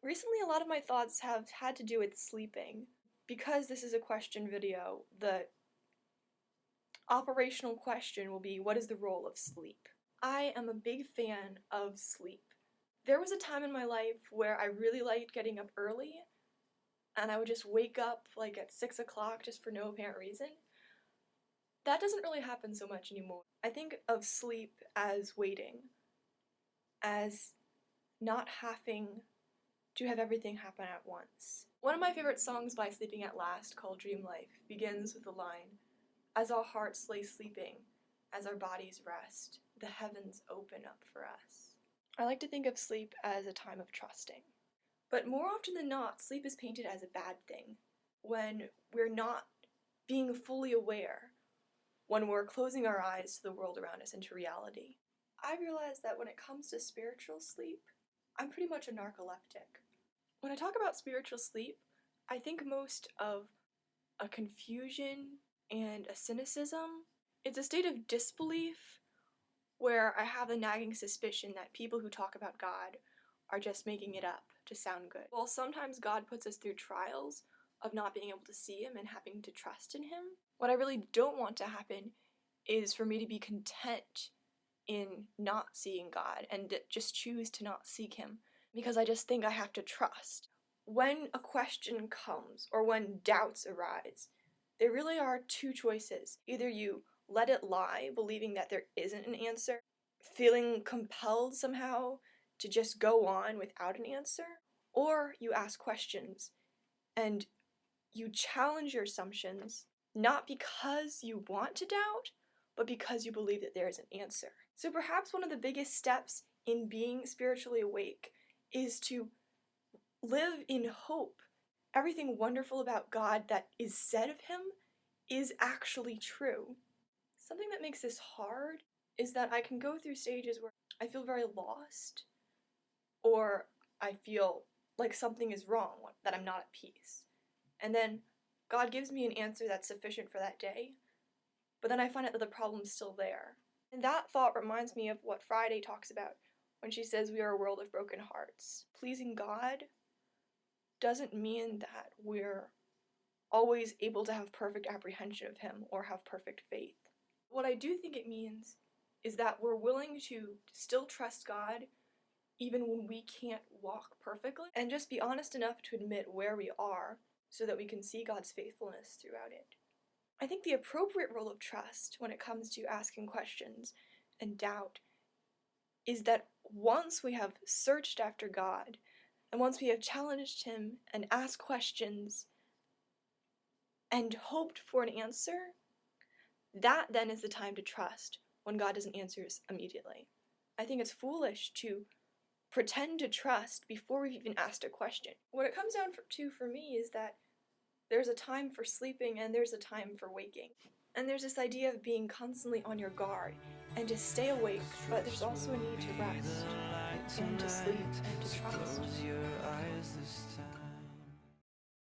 Recently, a lot of my thoughts have had to do with sleeping. Because this is a question video, the operational question will be, what is the role of sleep? I am a big fan of sleep. There was a time in my life where I really liked getting up early, and I would just wake up like at 6 o'clock just for no apparent reason. That doesn't really happen so much anymore. I think of sleep as waiting, as not having to have everything happen at once. One of my favorite songs by Sleeping at Last, called Dream Life, begins with the line, "As our hearts lay sleeping, as our bodies rest, the heavens open up for us." I like to think of sleep as a time of trusting. But more often than not, sleep is painted as a bad thing. When we're not being fully aware, when we're closing our eyes to the world around us and to reality. I realize that when it comes to spiritual sleep, I'm pretty much a narcoleptic. When I talk about spiritual sleep, I think most of a confusion and a cynicism. It's a state of disbelief where I have the nagging suspicion that people who talk about God are just making it up to sound good. While sometimes God puts us through trials of not being able to see Him and having to trust in Him, what I really don't want to happen is for me to be content in not seeing God and just choose to not seek Him because I just think I have to trust. When a question comes or when doubts arise, there really are two choices. Either you let it lie, believing that there isn't an answer, feeling compelled somehow to just go on without an answer, or you ask questions and you challenge your assumptions, not because you want to doubt, but because you believe that there is an answer. So perhaps one of the biggest steps in being spiritually awake is to live in hope. Everything wonderful about God that is said of Him is actually true. Something that makes this hard is that I can go through stages where I feel very lost, or I feel like something is wrong, that I'm not at peace. And then God gives me an answer that's sufficient for that day, but then I find out that the problem's still there. And that thought reminds me of what Friday talks about when she says we are a world of broken hearts. Pleasing God doesn't mean that we're always able to have perfect apprehension of Him or have perfect faith. What I do think it means is that we're willing to still trust God even when we can't walk perfectly, and just be honest enough to admit where we are so that we can see God's faithfulness throughout it. I think the appropriate role of trust when it comes to asking questions and doubt is that once we have searched after God, and once we have challenged Him and asked questions and hoped for an answer, that then is the time to trust when God doesn't answer us immediately. I think it's foolish to pretend to trust before we've even asked a question. What it comes down to for me is that there's a time for sleeping and there's a time for waking. And there's this idea of being constantly on your guard and to stay awake, but there's also a need to rest and to sleep and to trust.